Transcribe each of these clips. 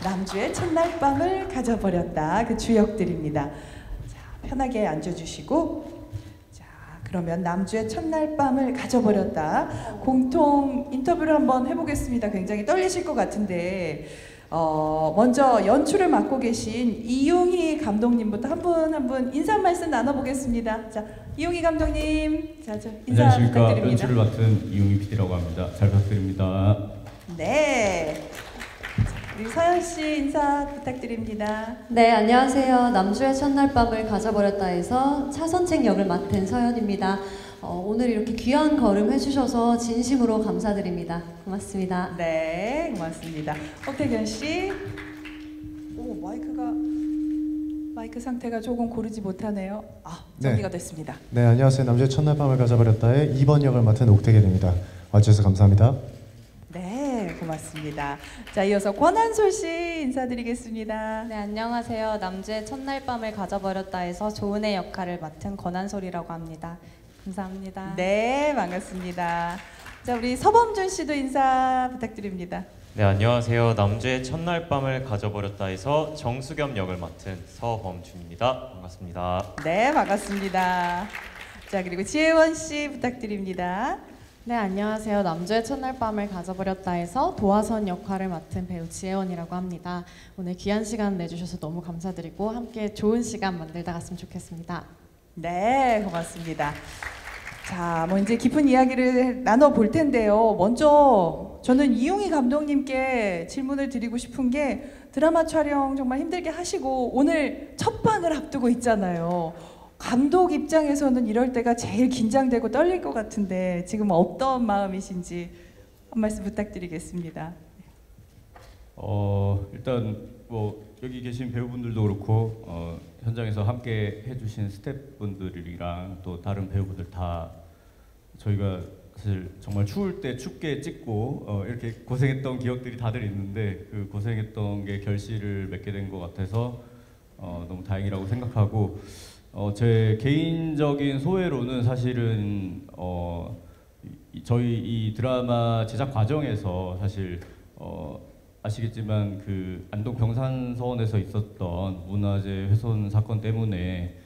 남주의 첫날 밤을 가져버렸다. 그 주역들입니다. 자, 편하게 앉아주시고, 자, 그러면 남주의 첫날 밤을 가져버렸다. 공통 인터뷰를 한번 해보겠습니다. 굉장히 떨리실 것 같은데, 먼저 연출을 맡고 계신 이용희 감독님부터 한 분 한 분 인사 말씀 나눠보겠습니다. 자, 이용희 감독님, 자, 인사 안녕하십니까. 부탁드립니다. 연출을 맡은 이용희 PD라고 합니다. 잘 부탁드립니다. 네. 우리 서연 씨 인사 부탁드립니다. 네, 안녕하세요. 남주의 첫날 밤을 가져버렸다에서 차선책 역을 맡은 서연입니다. 오늘 이렇게 귀한 걸음 해주셔서 진심으로 감사드립니다. 고맙습니다. 네, 고맙습니다. 옥태견 씨. 오, 마이크 상태가 조금 고르지 못하네요. 아, 정리가 됐습니다. 네, 안녕하세요. 남주의 첫날 밤을 가져버렸다의 2번 역을 맡은 옥태견입니다. 와주셔서 감사합니다. 네, 고맙습니다. 자, 이어서 권한솔 씨 인사드리겠습니다. 네, 안녕하세요. 남주의 첫날 밤을 가져버렸다에서 조은의 역할을 맡은 권한솔이라고 합니다. 감사합니다. 네, 반갑습니다. 자, 우리 서범준 씨도 인사 부탁드립니다. 네, 안녕하세요. 남주의 첫날 밤을 가져버렸다에서 정수겸 역을 맡은 서범준입니다. 반갑습니다. 네, 반갑습니다. 자, 그리고 지혜원 씨 부탁드립니다. 네, 안녕하세요. 남주의 첫날 밤을 가져버렸다에서 도화선 역할을 맡은 배우 지혜원이라고 합니다. 오늘 귀한 시간 내주셔서 너무 감사드리고 함께 좋은 시간 만들다 갔으면 좋겠습니다. 네, 고맙습니다. 자, 뭐 이제 깊은 이야기를 나눠볼 텐데요. 먼저 저는 이용희 감독님께 질문을 드리고 싶은 게 드라마 촬영 정말 힘들게 하시고 오늘 첫 방을 앞두고 있잖아요. 감독 입장에서는 이럴 때가 제일 긴장되고 떨릴 것 같은데 지금 어떤 마음이신지 한 말씀 부탁드리겠습니다. 일단 뭐 여기 계신 배우분들도 그렇고 현장에서 함께 해주신 스태프분들이랑 또 다른 배우분들 다 저희가 사실 정말 추울 때 춥게 찍고 이렇게 고생했던 기억들이 다들 있는데 그 고생했던 게 결실을 맺게 된 것 같아서 너무 다행이라고 생각하고 제 개인적인 소회로는 사실은 저희 이 드라마 제작 과정에서 사실 아시겠지만 그 안동 병산서원에서 있었던 문화재 훼손 사건 때문에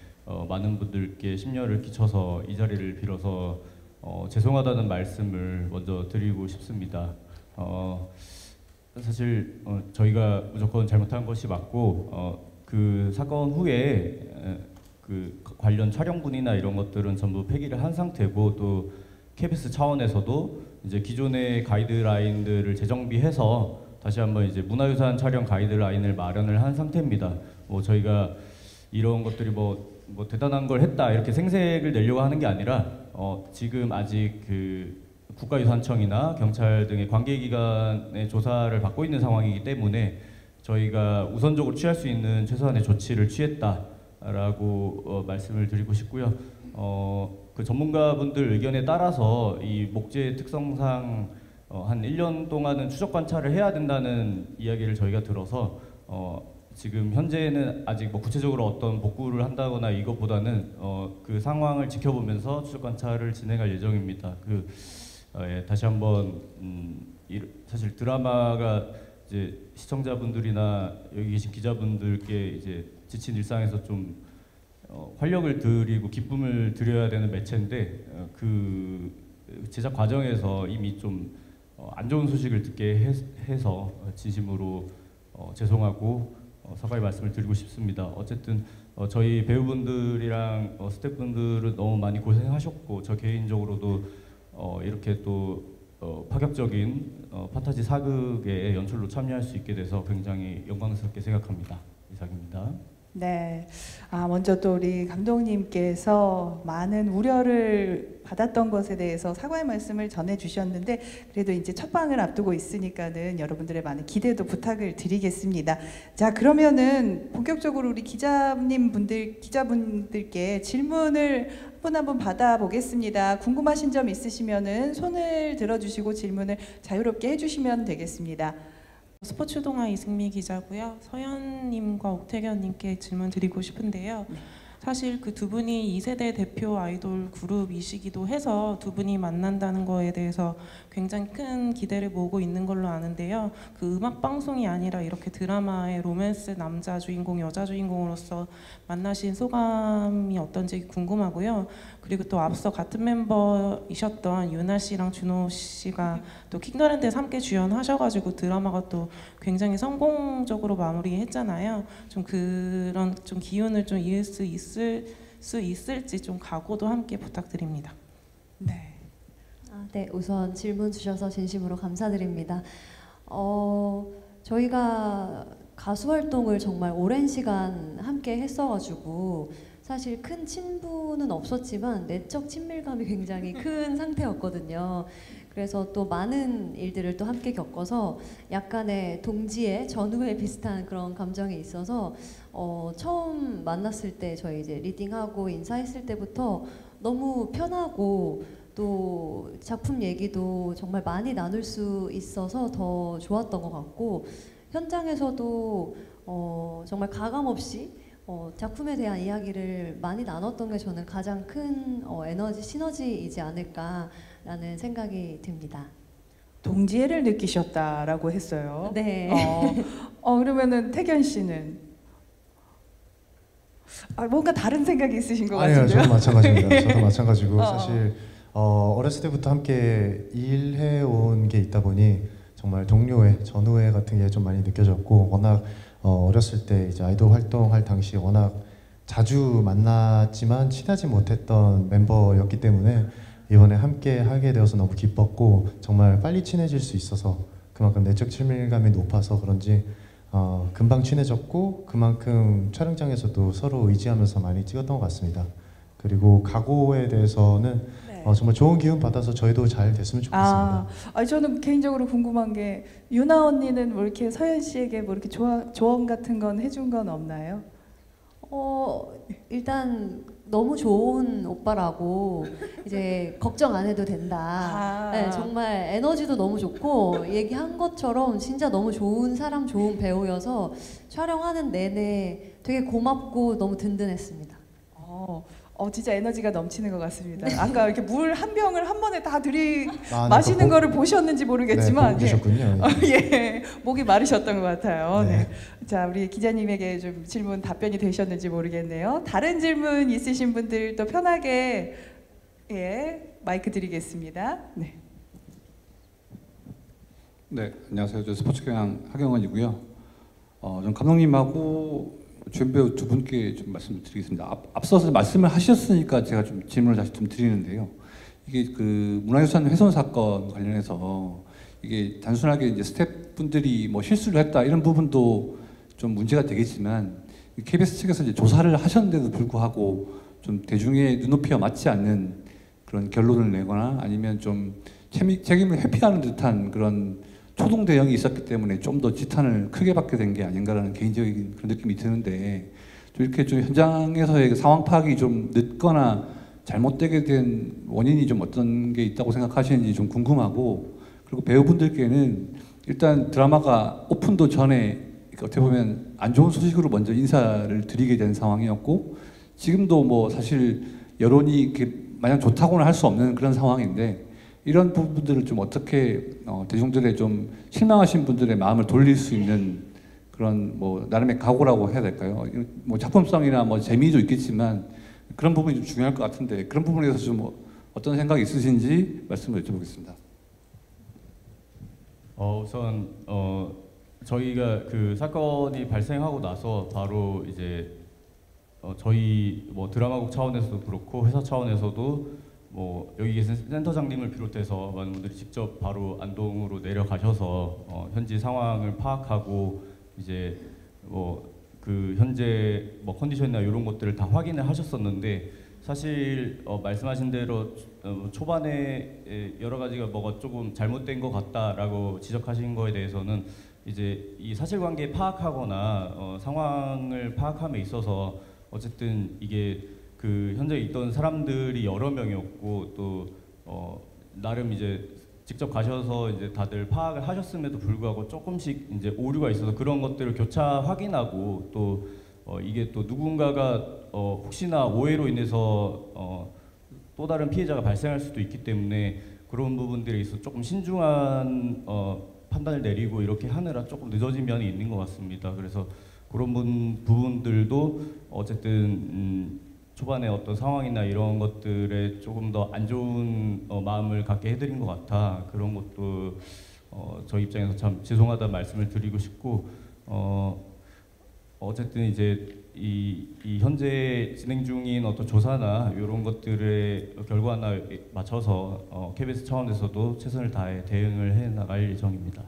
많은 분들께 심려를 끼쳐서 이 자리를 빌어서 죄송하다는 말씀을 먼저 드리고 싶습니다. 사실 저희가 무조건 잘못한 것이 맞고 그 사건 후에 그 관련 촬영분이나 이런 것들은 전부 폐기를 한 상태고 또 KBS 차원에서도 이제 기존의 가이드라인들을 재정비해서 다시 한번 이제 문화유산 촬영 가이드라인을 마련을 한 상태입니다. 뭐 저희가 이런 것들이 뭐 대단한 걸 했다 이렇게 생색을 내려고 하는 게 아니라 지금 아직 그 국가유산청이나 경찰 등의 관계기관의 조사를 받고 있는 상황이기 때문에 저희가 우선적으로 취할 수 있는 최소한의 조치를 취했다라고 말씀을 드리고 싶고요. 그 전문가분들 의견에 따라서 이 목재 특성상 한 1년 동안은 추적 관찰을 해야 된다는 이야기를 저희가 들어서 지금 현재는 아직 뭐 구체적으로 어떤 복구를 한다거나 이것보다는 그 상황을 지켜보면서 추적 관찰을 진행할 예정입니다. 다시 한번 사실 드라마가 이제 시청자분들이나 여기 계신 기자분들께 이제 지친 일상에서 좀 활력을 드리고 기쁨을 드려야 되는 매체인데 그 제작 과정에서 이미 좀 안 좋은 소식을 듣게 해서 진심으로 죄송하고 사과의 말씀을 드리고 싶습니다. 어쨌든 저희 배우분들이랑 스태프분들은 너무 많이 고생하셨고 저 개인적으로도 이렇게 또 파격적인 판타지 사극의 연출로 참여할 수 있게 돼서 굉장히 영광스럽게 생각합니다. 이상입니다. 네, 먼저 또 우리 감독님께서 많은 우려를 받았던 것에 대해서 사과의 말씀을 전해주셨는데 그래도 이제 첫 방을 앞두고 있으니까는 여러분들의 많은 기대도 부탁을 드리겠습니다. 자, 그러면은 본격적으로 우리 기자분들께 질문을 한 분 받아보겠습니다. 궁금하신 점 있으시면은 손을 들어주시고 질문을 자유롭게 해주시면 되겠습니다. 스포츠동아 이승미 기자고요. 서연님과 옥태견님께 질문 드리고 싶은데요. 사실 그 두 분이 2세대 대표 아이돌 그룹이시기도 해서 두 분이 만난다는 거에 대해서 굉장히 큰 기대를 모으고 있는 걸로 아는데요. 그 음악 방송이 아니라 이렇게 드라마의 로맨스 남자 주인공, 여자 주인공으로서 만나신 소감이 어떤지 궁금하고요. 그리고 또 앞서 같은 멤버이셨던 유나 씨랑 준호 씨가 또 킹더랜드에서 함께 주연하셔가지고 드라마가 또 굉장히 성공적으로 마무리했잖아요. 좀 그런 좀 기운을 좀 이을 수 있을지 좀 각오도 함께 부탁드립니다. 네. 네, 우선 질문 주셔서 진심으로 감사드립니다. 저희가 가수 활동을 정말 오랜 시간 함께 했어가지고 사실 큰 친분은 없었지만 내적 친밀감이 굉장히 큰 상태였거든요. 그래서 또 많은 일들을 또 함께 겪어서 약간의 동지애, 전우애 비슷한 그런 감정이 있어서 처음 만났을 때 저희 이제 리딩하고 인사했을 때부터 너무 편하고 또 작품 얘기도 정말 많이 나눌 수 있어서 더 좋았던 것 같고 현장에서도 정말 가감없이 작품에 대한 이야기를 많이 나눴던 게 저는 가장 큰 에너지, 시너지이지 않을까라는 생각이 듭니다. 동지애를 느끼셨다라고 했어요. 네. 그러면은 태견 씨는 뭔가 다른 생각이 있으신 것 아니요, 같은데요? 저도 마찬가지입니다. 저도 마찬가지고 어. 사실 어렸을 때부터 함께 일해온 게 있다 보니 정말 동료애, 전우애 같은 게 좀 많이 느껴졌고 워낙 어렸을 때 이제 아이돌 활동할 당시 워낙 자주 만났지만 친하지 못했던 멤버였기 때문에 이번에 함께 하게 되어서 너무 기뻤고 정말 빨리 친해질 수 있어서 그만큼 내적 친밀감이 높아서 그런지 금방 친해졌고 그만큼 촬영장에서도 서로 의지하면서 많이 찍었던 것 같습니다. 그리고 각오에 대해서는 네. 정말 좋은 기운 받아서 저희도 잘 됐으면 좋겠습니다. 저는 개인적으로 궁금한 게 유나 언니는 뭐 이렇게 서현 씨에게 뭐 이렇게 조언 같은 건 해준 건 없나요? 일단 너무 좋은 오빠라고 이제 걱정 안 해도 된다. 네, 정말 에너지도 너무 좋고 얘기한 것처럼 진짜 너무 좋은 사람, 좋은 배우여서 촬영하는 내내 되게 고맙고 너무 든든했습니다. 진짜 에너지가 넘치는 것 같습니다. 아까 이렇게 물 한 병을 한 번에 다 네, 마시는 거를 보셨는지 모르겠지만 네, 보셨군요. 예, 목이 마르셨던 것 같아요. 네. 네. 자, 우리 기자님에게 좀 질문 답변이 되셨는지 모르겠네요. 다른 질문 있으신 분들 또 편하게 마이크 드리겠습니다. 네. 네, 안녕하세요. 저 스포츠경향 하경원이고요. 전 감독님하고 주연 배우 두 분께 좀 말씀을 드리겠습니다. 앞서서 말씀을 하셨으니까 제가 좀 질문을 다시 좀 드리는데요. 이게 그 문화유산 훼손 사건 관련해서 이게 단순하게 이제 스태프분들이 뭐 실수를 했다 이런 부분도 좀 문제가 되겠지만 KBS 측에서 이제 조사를 하셨는데도 불구하고 좀 대중의 눈높이와 맞지 않는 그런 결론을 내거나 아니면 좀 책임을 회피하는 듯한 그런 초동 대응이 있었기 때문에 좀 더 지탄을 크게 받게 된 게 아닌가라는 개인적인 그런 느낌이 드는데 좀 이렇게 좀 현장에서의 상황 파악이 좀 늦거나 잘못되게 된 원인이 좀 어떤 게 있다고 생각하시는지 좀 궁금하고 그리고 배우분들께는 일단 드라마가 오픈도 전에 어떻게 보면 안 좋은 소식으로 먼저 인사를 드리게 된 상황이었고 지금도 뭐 사실 여론이 이렇게 마냥 좋다고는 할 수 없는 그런 상황인데 이런 부분들을 좀 어떻게 대중들의 좀 실망하신 분들의 마음을 돌릴 수 있는 그런 뭐 나름의 각오라고 해야 될까요? 뭐 작품성이나 뭐 재미도 있겠지만 그런 부분이 좀 중요할 것 같은데 그런 부분에 대해서 좀 어떤 생각이 있으신지 말씀을 여쭤보겠습니다. 우선 저희가 그 사건이 발생하고 나서 바로 이제 저희 뭐 드라마국 차원에서도 그렇고 회사 차원에서도 뭐 여기 계신 센터장님을 비롯해서 많은 분들이 직접 바로 안동으로 내려가셔서 현지 상황을 파악하고 이제 뭐 그 현재 뭐 컨디션이나 이런 것들을 다 확인을 하셨었는데 사실 말씀하신 대로 초반에 여러 가지가 뭐가 조금 잘못된 것 같다라고 지적하신 거에 대해서는 이제 이 사실관계 파악하거나 상황을 파악함에 있어서 어쨌든 이게 그 현장에 있던 사람들이 여러 명이었고 또 나름 이제 직접 가셔서 이제 다들 파악을 하셨음에도 불구하고 조금씩 이제 오류가 있어서 그런 것들을 교차 확인하고 또 이게 또 누군가가 혹시나 오해로 인해서 또 다른 피해자가 발생할 수도 있기 때문에 그런 부분들에 있어서 조금 신중한 판단을 내리고 이렇게 하느라 조금 늦어진 면이 있는 것 같습니다. 그래서 그런 부분들도 어쨌든 초반에 어떤 상황이나 이런 것들에 조금 더 안 좋은 마음을 갖게 해드린 것 같아. 그런 것도 저희 입장에서 참 죄송하다는 말씀을 드리고 싶고 어쨌든 이제 이 현재 진행 중인 어떤 조사나 이런 것들의 결과나 맞춰서 KBS 차원에서도 최선을 다해 대응을 해 나갈 예정입니다.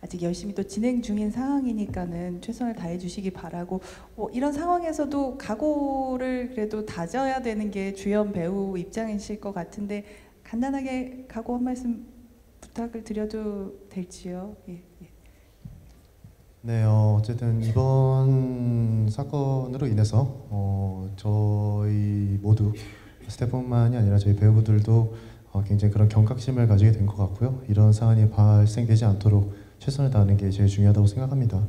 아직 열심히 또 진행 중인 상황이니까는 최선을 다해 주시기 바라고 이런 상황에서도 각오를 그래도 다져야 되는 게 주연 배우 입장이실 것 같은데 간단하게 각오 한 말씀 부탁을 드려도 될지요? 예. 네, 어쨌든 이번 사건으로 인해서 저희 모두 스태프뿐만이 아니라 저희 배우분들도 굉장히 그런 경각심을 가지게 된 것 같고요. 이런 사안이 발생되지 않도록 최선을 다하는 게 제일 중요하다고 생각합니다.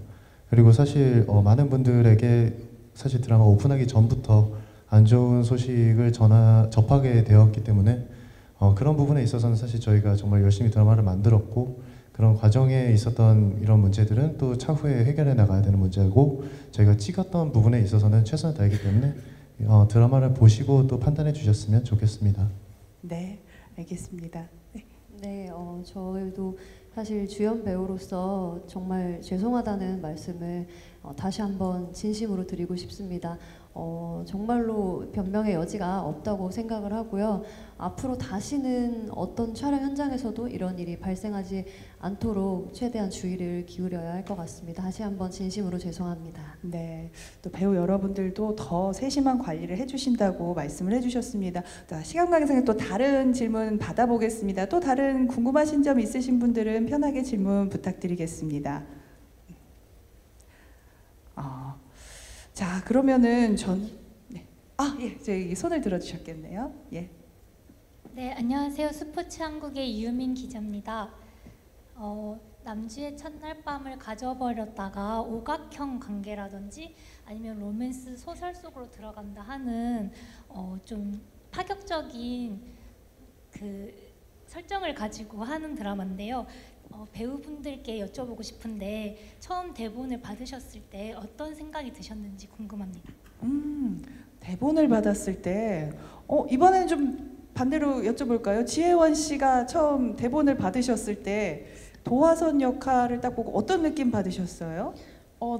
그리고 사실 많은 분들에게 사실 드라마 오픈하기 전부터 안 좋은 소식을 접하게 되었기 때문에 그런 부분에 있어서는 사실 저희가 정말 열심히 드라마를 만들었고 그런 과정에 있었던 이런 문제들은 또 차후에 해결해 나가야 되는 문제고 저희가 찍었던 부분에 있어서는 최선을 다하기 때문에 드라마를 보시고 또 판단해 주셨으면 좋겠습니다. 네, 알겠습니다. 네, 저희도 사실 주연 배우로서 정말 죄송하다는 말씀을 다시 한번 진심으로 드리고 싶습니다. 정말로 변명의 여지가 없다고 생각을 하고요. 앞으로 다시는 어떤 촬영 현장에서도 이런 일이 발생하지 않도록 최대한 주의를 기울여야 할 것 같습니다. 다시 한번 진심으로 죄송합니다. 네, 또 배우 여러분들도 더 세심한 관리를 해주신다고 말씀을 해주셨습니다. 자, 시간 관계상 또 다른 질문 받아보겠습니다. 또 다른 궁금하신 점 있으신 분들은 편하게 질문 부탁드리겠습니다. 자, 그러면은 예, 저기 손을 들어주셨겠네요. 예. 네, 안녕하세요. 스포츠 한국의 이유민 기자입니다. 남주의 첫날 밤을 가져버렸다가 오각형 관계라든지 아니면 로맨스 소설 속으로 들어간다 하는 좀 파격적인 그 설정을 가지고 하는 드라마인데요. 배우분들께 여쭤보고 싶은데 처음 대본을 받으셨을 때 어떤 생각이 드셨는지 궁금합니다. 대본을 받았을 때 이번에는 좀 반대로 여쭤볼까요? 지혜원 씨가 처음 대본을 받으셨을 때 도화선 역할을 딱 보고 어떤 느낌 받으셨어요?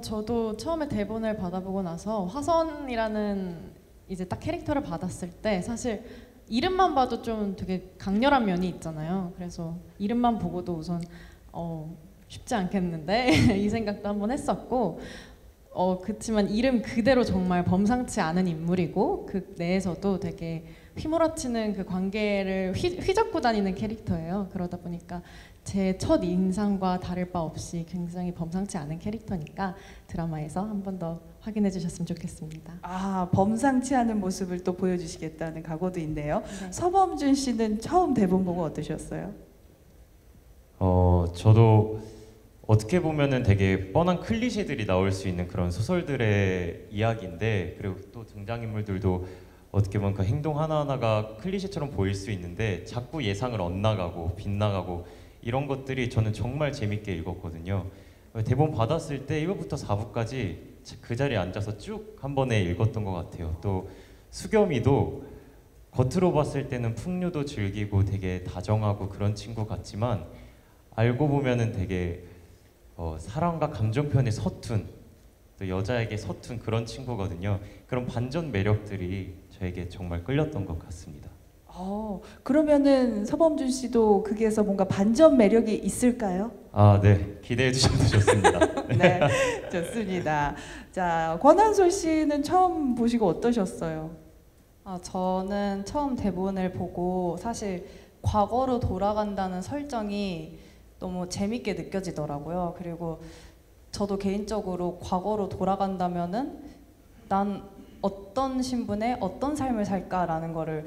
저도 처음에 대본을 받아보고 나서 화선이라는 이제 딱 캐릭터를 받았을 때 사실 이름만 봐도 좀 되게 강렬한 면이 있잖아요. 그래서 이름만 보고도 우선 쉽지 않겠는데 이 생각도 한번 했었고 그렇지만 이름 그대로 정말 범상치 않은 인물이고 그 내에서도 되게 휘몰아치는 그 관계를 휘젓고 다니는 캐릭터예요. 그러다 보니까 제 첫 인상과 다를 바 없이 굉장히 범상치 않은 캐릭터니까 드라마에서 한 번 더 확인해 주셨으면 좋겠습니다. 범상치 않은 모습을 또 보여주시겠다는 각오도 있네요. 네. 서범준 씨는 처음 대본 보고 어떠셨어요? 저도 어떻게 보면은 되게 뻔한 클리셰들이 나올 수 있는 그런 소설들의 이야기인데 그리고 또 등장인물들도 어떻게 보면 그 행동 하나하나가 클리셰처럼 보일 수 있는데 자꾸 예상을 엇나가고 빗나가고 이런 것들이 저는 정말 재밌게 읽었거든요. 대본 받았을 때 1부부터 4부까지 그 자리에 앉아서 쭉 한 번에 읽었던 것 같아요. 또 수겸이도 겉으로 봤을 때는 풍류도 즐기고 되게 다정하고 그런 친구 같지만 알고 보면은 되게 사랑과 감정 표현에 서툰 또 여자에게 서툰 그런 친구거든요. 그런 반전 매력들이 저에게 정말 끌렸던 것 같습니다. 그러면은 서범준 씨도 거기에서 뭔가 반전 매력이 있을까요? 네. 기대해 주셔도 좋습니다. 네, 좋습니다. 자, 권한솔 씨는 처음 보시고 어떠셨어요? 저는 처음 대본을 보고 사실 과거로 돌아간다는 설정이 너무 재밌게 느껴지더라고요. 그리고 저도 개인적으로 과거로 돌아간다면은 난 어떤 신분에 어떤 삶을 살까라는 거를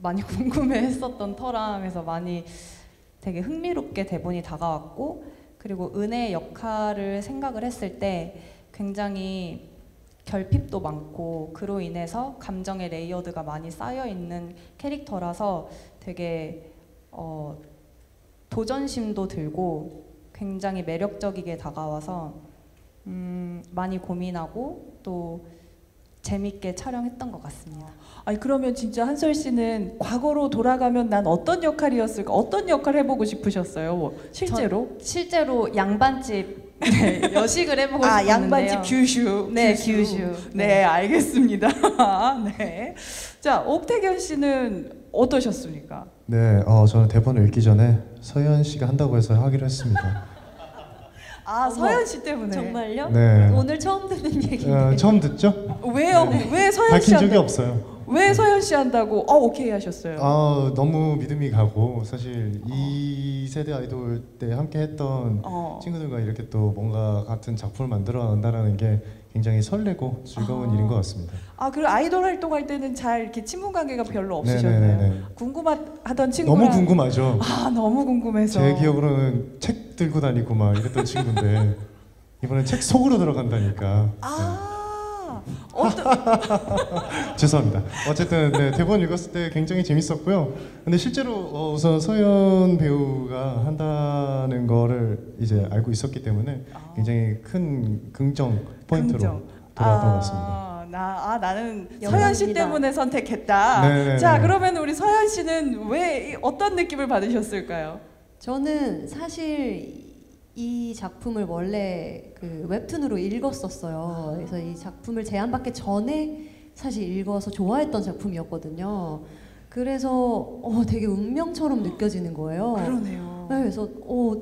많이 궁금해했었던 터라면서 많이 되게 흥미롭게 대본이 다가왔고 그리고 은혜의 역할을 생각을 했을 때 굉장히 결핍도 많고 그로 인해서 감정의 레이어드가 많이 쌓여 있는 캐릭터라서 되게 도전심도 들고 굉장히 매력적이게 다가와서 많이 고민하고 또 재밌게 촬영했던 것 같습니다. 아니 그러면 진짜 한솔 씨는 과거로 돌아가면 난 어떤 역할이었을까? 어떤 역할 해보고 싶으셨어요? 뭐, 실제로? 실제로 양반집 네, 여식을 해보고 싶었는데요. 양반집 규슈. 네, 규슈. 네, 알겠습니다. 네. 자, 옥태견 씨는 어떠셨습니까? 네, 저는 대본을 읽기 전에 서현 씨가 한다고 해서 하기로 했습니다. 아, 서현 씨 때문에. 정말요? 네. 오늘 처음 듣는 얘기인데. 처음 듣죠? 왜요? 네. 왜 서현 씨 밝힌 적이 한다고? 없어요. 왜 서현 씨 한다고? 오케이 하셨어요. 너무 믿음이 가고 사실 이 세대 아이돌 때 함께 했던 친구들과 이렇게 또 뭔가 같은 작품을 만들어 간다는 게 굉장히 설레고 즐거운 일인 것 같습니다. 그리고 아이돌 활동할 때는 잘 이렇게 친분 관계가 별로 없으셨나요? 네네네네. 궁금하던 친구랑 너무 궁금하죠. 너무 궁금해서. 제 기억으로는 책 들고 다니고 막 이랬던 친구인데 이번엔 책 속으로 들어간다니까. 죄송합니다. 어쨌든 네, 대본 읽었을 때 굉장히 재밌었고요. 근데 실제로 우선 서현 배우가 한다는 거를 이제 알고 있었기 때문에 굉장히 큰 긍정 포인트로 돌아왔던 것 같습니다. 나는 영광입니다. 서현 씨 때문에 선택했다. 네네네. 자, 그러면 우리 서현 씨는 왜 어떤 느낌을 받으셨을까요? 저는 사실 이 작품을 원래 그 웹툰으로 읽었었어요. 그래서 이 작품을 제안받기 전에 사실 읽어서 좋아했던 작품이었거든요. 그래서 되게 운명처럼 느껴지는 거예요. 그러네요. 네, 그래서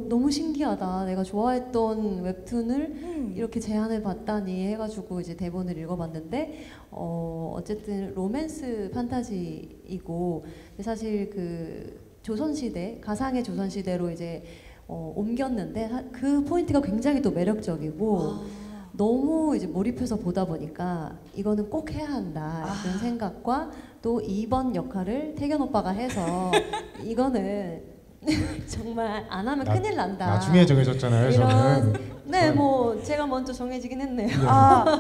너무 신기하다. 내가 좋아했던 웹툰을 이렇게 제안을 받다니 해가지고 이제 대본을 읽어봤는데 어쨌든 로맨스 판타지이고 사실 그 조선시대 가상의 조선시대로 이제 옮겼는데 그 포인트가 굉장히 또 매력적이고 너무 이제 몰입해서 보다 보니까 이거는 꼭 해야 한다 그런 생각과 또 2번 역할을 태견 오빠가 해서 이거는 정말 안 하면 큰일 난다. 나중에 정해졌잖아요. 저는. 네, 뭐 제가 먼저 정해지긴 했네요.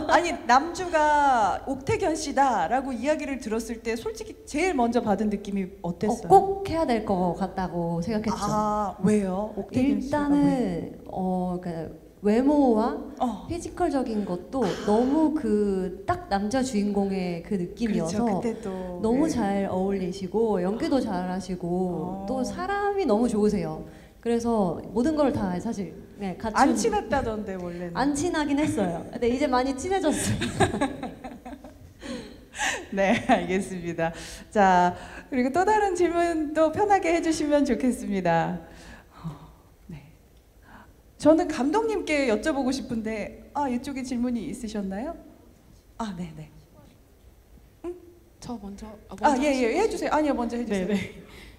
아니 남주가 옥태견 씨다라고 이야기를 들었을 때 솔직히 제일 먼저 받은 느낌이 어땠어요? 꼭 해야 될 것 같다고 생각했죠. 왜요? 옥태견 일단은 그러니까 외모와 피지컬적인 것도 너무 그 딱 남자 주인공의 그 느낌이어서 그렇죠, 그때도, 너무 네. 잘 어울리시고 연기도 잘하시고 또 사람이 너무 좋으세요. 그래서 모든 걸 다 사실 갖춘 안 친했다던데 원래는. 안 친하긴 했어요. 근데 이제 많이 친해졌어요. 네, 알겠습니다. 자, 그리고 또 다른 질문도 편하게 해주시면 좋겠습니다. 네. 저는 감독님께 여쭤보고 싶은데, 이쪽에 질문이 있으셨나요? 네네. 저 먼저 예, 해주세요. 아니요, 먼저 해주세요. 네네.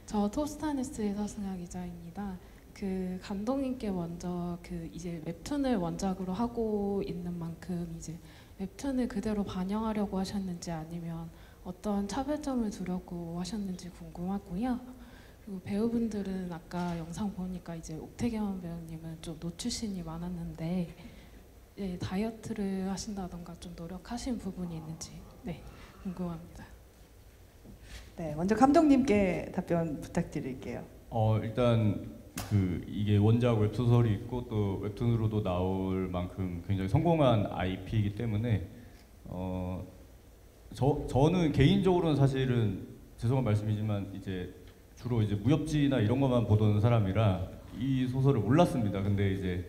저 토스타뉴스의 서승아 기자입니다. 그 감독님께 먼저 그 이제 웹툰을 원작으로 하고 있는 만큼 이제 웹툰을 그대로 반영하려고 하셨는지 아니면 어떤 차별점을 두려고 하셨는지 궁금하고요. 그리고 배우분들은 아까 영상 보니까 이제 옥태견 배우님은 좀 노출신이 많았는데 다이어트를 하신다던가 좀 노력하신 부분이 있는지 궁금합니다. 네, 먼저 감독님께 답변 부탁드릴게요. 일단 이게 원작 웹소설이 있고 또 웹툰으로도 나올 만큼 굉장히 성공한 IP이기 때문에 저는 개인적으로는 사실은 죄송한 말씀이지만 이제 주로 이제 무협지나 이런 것만 보던 사람이라 이 소설을 몰랐습니다. 근데 이제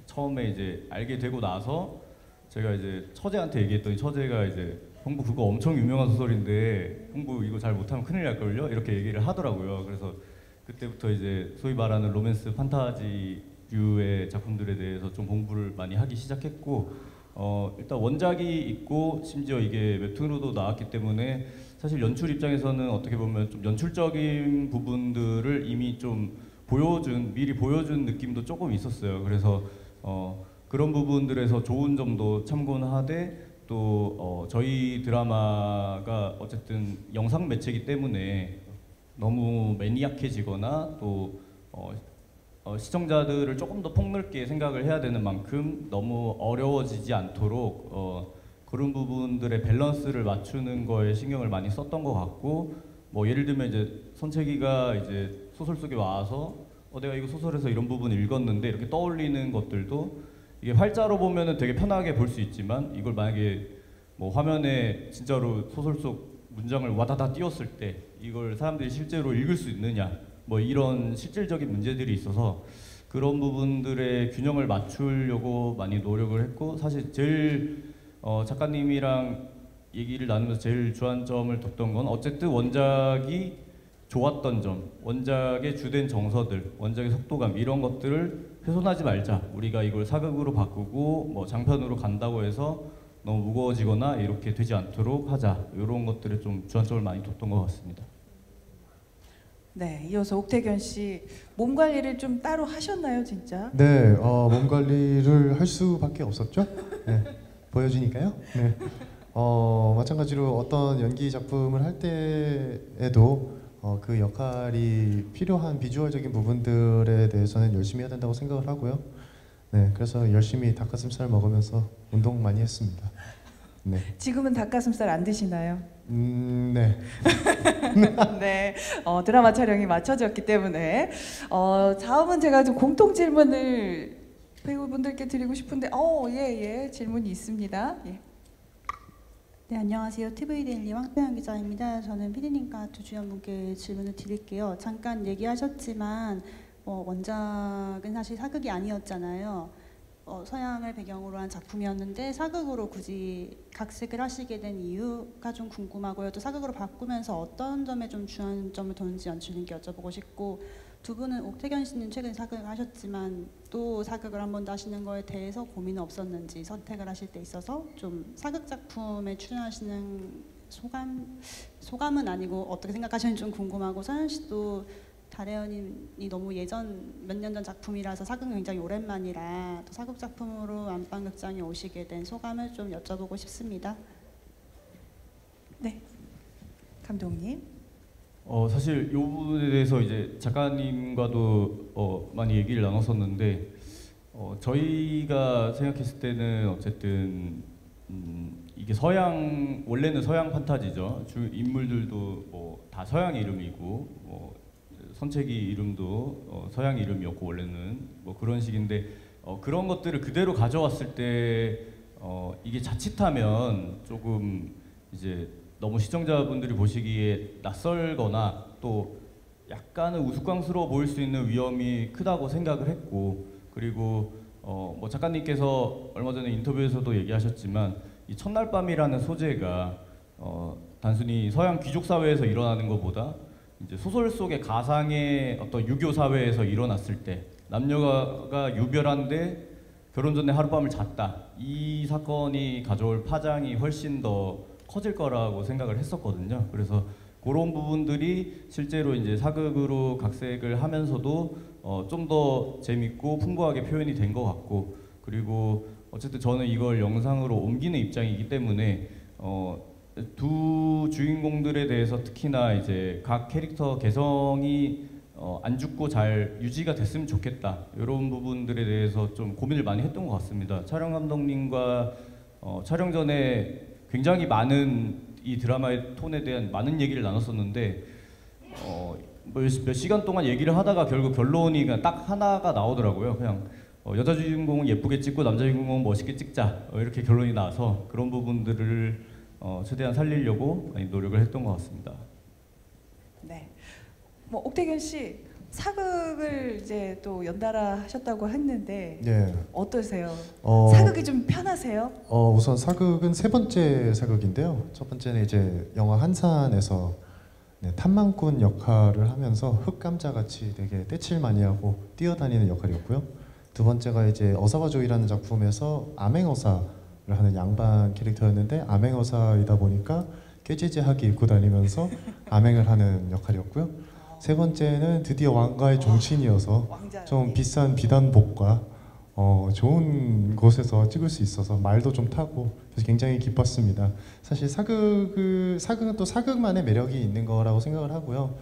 처음에 이제 알게 되고 나서 제가 이제 처제한테 얘기했더니 처제가 이제 형부 그거 엄청 유명한 소설인데 형부 이거 잘 못하면 큰일 날걸요? 이렇게 얘기를 하더라고요. 그래서 그때부터 이제 소위 말하는 로맨스 판타지류의 작품들에 대해서 좀 공부를 많이 하기 시작했고 일단 원작이 있고 심지어 이게 웹툰으로도 나왔기 때문에 사실 연출 입장에서는 어떻게 보면 좀 연출적인 부분들을 이미 좀 미리 보여준 느낌도 조금 있었어요. 그래서 그런 부분들에서 좋은 점도 참고하되 또 저희 드라마가 어쨌든 영상 매체이기 때문에 너무 매니악해지거나 또 시청자들을 조금 더 폭넓게 생각을 해야 되는 만큼 너무 어려워지지 않도록 그런 부분들의 밸런스를 맞추는 거에 신경을 많이 썼던 것 같고, 뭐 예를 들면 이제 선채기가 이제 소설 속에 와서 내가 이거 소설에서 이런 부분 읽었는데 이렇게 떠올리는 것들도 이게 활자로 보면은 되게 편하게 볼 수 있지만, 이걸 만약에 뭐 화면에 진짜로 소설 속 문장을 와다다 띄웠을 때 이걸 사람들이 실제로 읽을 수 있느냐, 뭐 이런 실질적인 문제들이 있어서 그런 부분들의 균형을 맞추려고 많이 노력을 했고, 사실 제일 작가님이랑 얘기를 나누면서 제일 주안점을 뒀던 건 어쨌든 원작이 좋았던 점, 원작의 주된 정서들, 원작의 속도감 이런 것들을 훼손하지 말자. 우리가 이걸 사극으로 바꾸고 뭐 장편으로 간다고 해서 너무 무거워지거나 이렇게 되지 않도록 하자. 이런 것들에 좀 주안점을 많이 뒀던 것 같습니다. 네, 이어서 옥태견 씨 몸 관리를 좀 따로 하셨나요, 진짜? 네, 몸 관리를 할 수밖에 없었죠. 네, 보여주니까요. 네, 마찬가지로 어떤 연기 작품을 할 때에도 그 역할이 필요한 비주얼적인 부분들에 대해서는 열심히 해야 된다고 생각을 하고요. 네, 그래서 열심히 닭가슴살 먹으면서 운동 많이 했습니다. 네. 지금은 닭가슴살 안 드시나요? 네. 네, 드라마 촬영이 맞춰졌기 때문에 다음은 제가 좀 공통 질문을 배우분들께 드리고 싶은데, 예, 질문이 있습니다. 예. 네, 안녕하세요. TV데일리 황태영 기자입니다. 저는 피디님과 두 주연분께 질문을 드릴게요. 잠깐 얘기하셨지만 원작은 사실 사극이 아니었잖아요. 서양을 배경으로 한 작품이었는데 사극으로 굳이 각색을 하시게 된 이유가 좀 궁금하고요. 또 사극으로 바꾸면서 어떤 점에 좀 주안점을 뒀는지 연출님께 여쭤보고 싶고, 두 분은 옥태견 씨는 최근 사극을 하셨지만 또 사극을 한 번 더 하시는 거에 대해서 고민은 없었는지, 선택을 하실 때 있어서 좀 사극 작품에 출연하시는 소감은 아니고 어떻게 생각하시는지 좀 궁금하고, 서현 씨도 달혜연이 너무 예전 몇 년 전 작품이라서 사극 굉장히 오랜만이라 또 사극 작품으로 안방극장에 오시게 된 소감을 좀 여쭤보고 싶습니다. 네, 감독님. 사실 이 부분에 대해서 이제 작가님과도 많이 얘기를 나눴었는데, 저희가 생각했을 때는 어쨌든 이게 원래는 서양 판타지죠. 주 인물들도 뭐 다 서양 이름이고, 뭐 선채기 이름도 서양 이름이었고, 원래는 뭐 그런 식인데, 그런 것들을 그대로 가져왔을 때 이게 자칫하면 조금 이제 너무 시청자분들이 보시기에 낯설거나 또 약간은 우스꽝스러워 보일 수 있는 위험이 크다고 생각을 했고, 그리고 뭐 작가님께서 얼마 전에 인터뷰에서도 얘기하셨지만 이 첫날밤이라는 소재가 단순히 서양 귀족 사회에서 일어나는 것보다 이제 소설 속의 가상의 어떤 유교 사회에서 일어났을 때 남녀가 유별한데 결혼 전에 하룻밤을 잤다, 이 사건이 가져올 파장이 훨씬 더 커질 거라고 생각을 했었거든요. 그래서 그런 부분들이 실제로 이제 사극으로 각색을 하면서도 좀 더 재밌고 풍부하게 표현이 된 것 같고, 그리고 어쨌든 저는 이걸 영상으로 옮기는 입장이기 때문에 두 주인공들에 대해서 특히나 이제 각 캐릭터 개성이 안 죽고 잘 유지가 됐으면 좋겠다, 이런 부분들에 대해서 좀 고민을 많이 했던 것 같습니다. 촬영 감독님과 촬영 전에 굉장히 많은 이 드라마의 톤에 대한 많은 얘기를 나눴었는데 몇 시간 동안 얘기를 하다가 결국 결론이 그냥 딱 하나가 나오더라고요. 그냥 여자 주인공은 예쁘게 찍고 남자 주인공은 멋있게 찍자, 이렇게 결론이 나와서 그런 부분들을 최대한 살리려고 많이 노력을 했던 것 같습니다. 네, 뭐 옥태견 씨 사극을 이제 또 연달아 하셨다고 했는데, 네. 어떠세요? 사극이 좀 편하세요? 우선 사극은 세 번째 사극인데요. 첫 번째는 이제 영화 한산에서 탐망꾼 역할을 하면서 흑감자같이 되게 떼칠 많이 하고 뛰어다니는 역할이었고요. 두 번째가 이제 어사와조이라는 작품에서 암행어사를 하는 양반 캐릭터였는데, 암행어사이다 보니까 깨지지하게 입고 다니면서 암행을 하는 역할이었고요. 세 번째는 드디어 왕가의 종친이어서 좀 비싼 비단복과 좋은 곳에서 찍을 수 있어서 말도 좀 타고, 그래서 굉장히 기뻤습니다. 사실 사극은 또 사극만의 매력이 있는 거라고 생각을 하고요.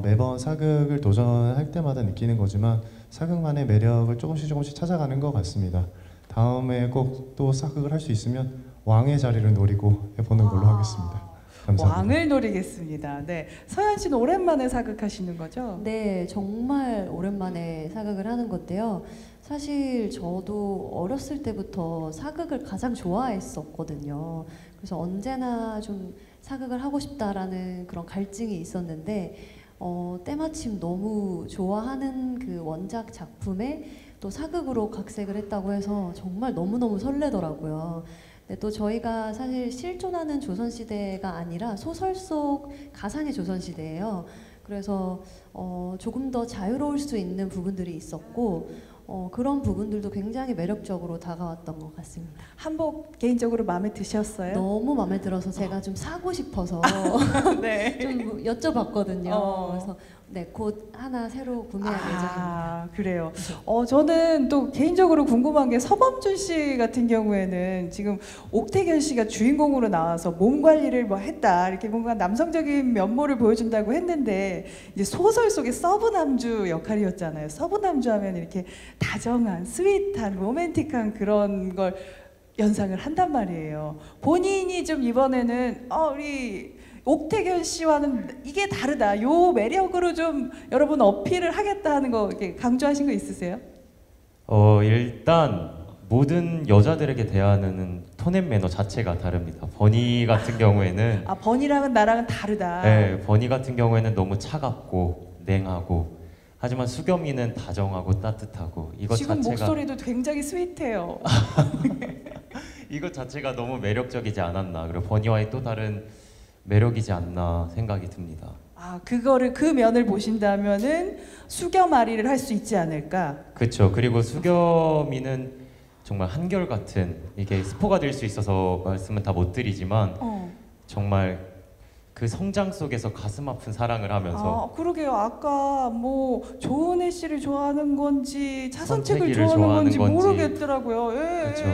매번 사극을 도전할 때마다 느끼는 거지만 사극만의 매력을 조금씩 찾아가는 것 같습니다. 다음에 꼭 또 사극을 할 수 있으면 왕의 자리를 노리고 해보는 걸로 하겠습니다. 감사합니다. 왕을 노리겠습니다. 네, 서연 씨는 오랜만에 사극하시는 거죠? 네, 정말 오랜만에 사극을 하는 건데요. 사실 저도 어렸을 때부터 사극을 가장 좋아했었거든요. 그래서 언제나 좀 사극을 하고 싶다라는 그런 갈증이 있었는데 때마침 너무 좋아하는 그 원작 작품에 또 사극으로 각색을 했다고 해서 정말 너무너무 설레더라고요. 근데 또 저희가 사실 실존하는 조선시대가 아니라 소설 속 가상의 조선시대예요. 그래서 조금 더 자유로울 수 있는 부분들이 있었고 그런 부분들도 굉장히 매력적으로 다가왔던 것 같습니다. 한복 개인적으로 마음에 드셨어요? 너무 마음에 들어서 제가 좀 사고 싶어서 네. 좀 여쭤봤거든요. 그래서 네, 곧 하나 새로 구매할 예정입니다. 그래요. 저는 또 개인적으로 궁금한 게 서범준 씨 같은 경우에는 지금 옥태견 씨가 주인공으로 나와서 몸 관리를 뭐 했다 이렇게 뭔가 남성적인 면모를 보여준다고 했는데 이제 소설 속의 서브 남주 역할이었잖아요. 서브 남주 하면 이렇게 다정한, 스윗한, 로맨틱한 그런 걸 연상을 한단 말이에요. 본인이 좀 이번에는 우리 옥태견 씨와는 이게 다르다. 요 매력으로 좀 여러분 어필을 하겠다 하는 거 이렇게 강조하신 거 있으세요? 일단 모든 여자들에게 대하는 톤앤 매너 자체가 다릅니다. 버니 같은 경우에는 버니랑은 나랑은 다르다. 네, 버니 같은 경우에는 너무 차갑고 냉하고 하지만 수겸이는 다정하고 따뜻하고 이것 지금 자체가 목소리도 굉장히 스윗해요. 이것 자체가 너무 매력적이지 않았나. 그리고 버니와의 또 다른 매력이지 않나 생각이 듭니다. 그거를 그 면을 보신다면은 수겸아리를 할 수 있지 않을까? 그렇죠. 그리고 수겸이는 정말 한결같은 이게 스포가 될 수 있어서 말씀은 다 못 드리지만 정말 그 성장 속에서 가슴 아픈 사랑을 하면서 그러게요. 아까 뭐 조은혜 씨를 좋아하는 건지 차선책을 선택이를 좋아하는 건지 좋아하는 건지. 모르겠더라고요. 그렇죠.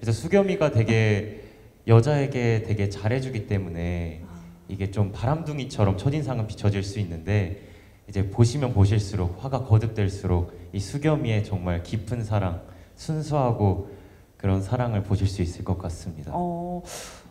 그래서 수겸이가 되게 여자에게 되게 잘해주기 때문에 이게 좀 바람둥이처럼 첫인상은 비춰질 수 있는데 이제 보시면 보실수록 화가 거듭될수록 이 수겸이의 정말 깊은 사랑, 순수하고 그런 사랑을 보실 수 있을 것 같습니다.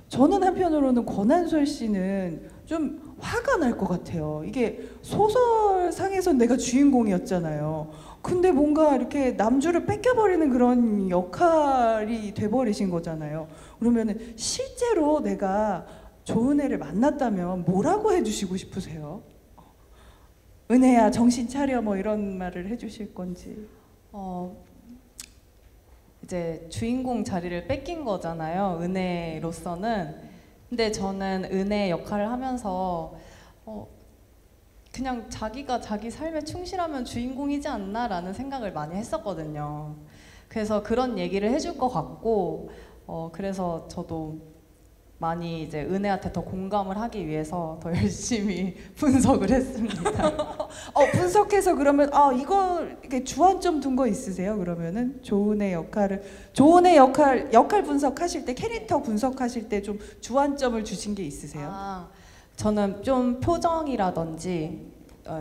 저는 한편으로는 권한솔 씨는 좀 화가 날 것 같아요. 이게 소설상에선 내가 주인공이었잖아요. 근데 뭔가 이렇게 남주를 뺏겨버리는 그런 역할이 돼버리신 거잖아요. 그러면은 실제로 내가 조은혜를 만났다면 뭐라고 해주시고 싶으세요? 은혜야 정신 차려 뭐 이런 말을 해주실 건지. 이제 주인공 자리를 뺏긴 거잖아요. 은혜로서는. 근데 저는 은혜 역할을 하면서 그냥 자기가 자기 삶에 충실하면 주인공이지 않나라는 생각을 많이 했었거든요. 그래서 그런 얘기를 해줄 것 같고 그래서 저도 많이 이제 은혜한테 더 공감을 하기 위해서 더 열심히 분석을 했습니다. 분석해서 그러면 이거 이렇게 주안점 둔 거 있으세요? 그러면은 조은혜 역할 분석하실 때 캐릭터 분석하실 때 좀 주안점을 주신 게 있으세요? 저는 좀 표정이라든지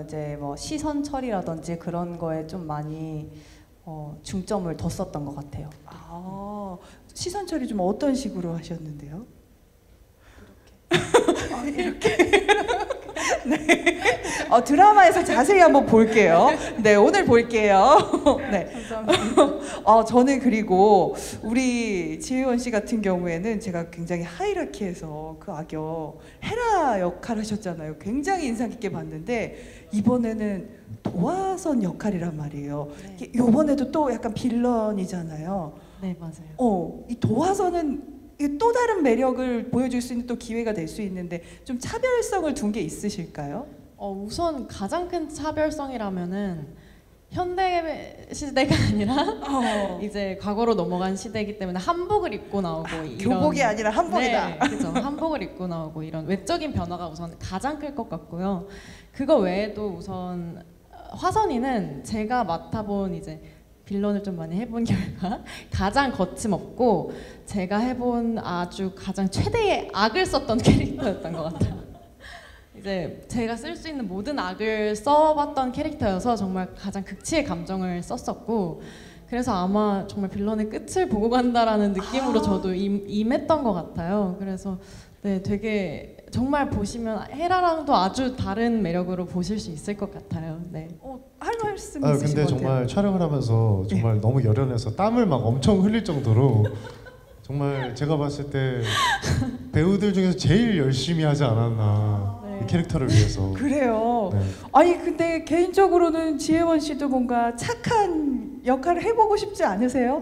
이제 뭐 시선 처리라든지 그런 거에 좀 많이 중점을 뒀었던 것 같아요. 시선 처리 좀 어떤 식으로 하셨는데요? 이렇게. 네. 드라마에서 자세히 한번 볼게요. 네, 오늘 볼게요. 네. 감사합니다. 저는 그리고 우리 지혜원 씨 같은 경우에는 제가 굉장히 하이라키에서 그 악역 헤라 역할 하셨잖아요. 굉장히 인상 깊게 봤는데 이번에는 도화선 역할이란 말이에요. 네. 이번에도 또 약간 빌런이잖아요. 네, 맞아요. 이 도화선은 또 다른 매력을 보여줄 수 있는 또 기회가 될 수 있는데 좀 차별성을 둔 게 있으실까요? 우선 가장 큰 차별성이라면은 현대 시대가 아니라 이제 과거로 넘어간 시대이기 때문에 한복을 입고 나오고 교복이 아니라 한복이다. 네, 그렇죠. 한복을 입고 나오고 이런 외적인 변화가 우선 가장 클 것 같고요. 그거 외에도 우선 화선이는 제가 맡아본 이제 빌런을 좀 많이 해본 결과 가장 거침없고 제가 해본 아주 가장 최대의 악을 썼던 캐릭터였던 것 같아요. 이제 제가 쓸 수 있는 모든 악을 써봤던 캐릭터여서 정말 가장 극치의 감정을 썼었고 그래서 아마 정말 빌런의 끝을 보고 간다라는 느낌으로 저도 임했던 것 같아요. 그래서 네, 되게 정말 보시면 헤라랑도 아주 다른 매력으로 보실 수 있을 것 같아요. 네. 할 말씀 아, 있으신 근데 것 같아요. 정말 촬영을 하면서 정말 너무 열연해서 땀을 막 엄청 흘릴 정도로 정말 제가 봤을 때 배우들 중에서 제일 열심히 하지 않았나 이 캐릭터를 위해서. 그래요. 네. 아니 근데 개인적으로는 지혜원 씨도 뭔가 착한 역할을 해보고 싶지 않으세요?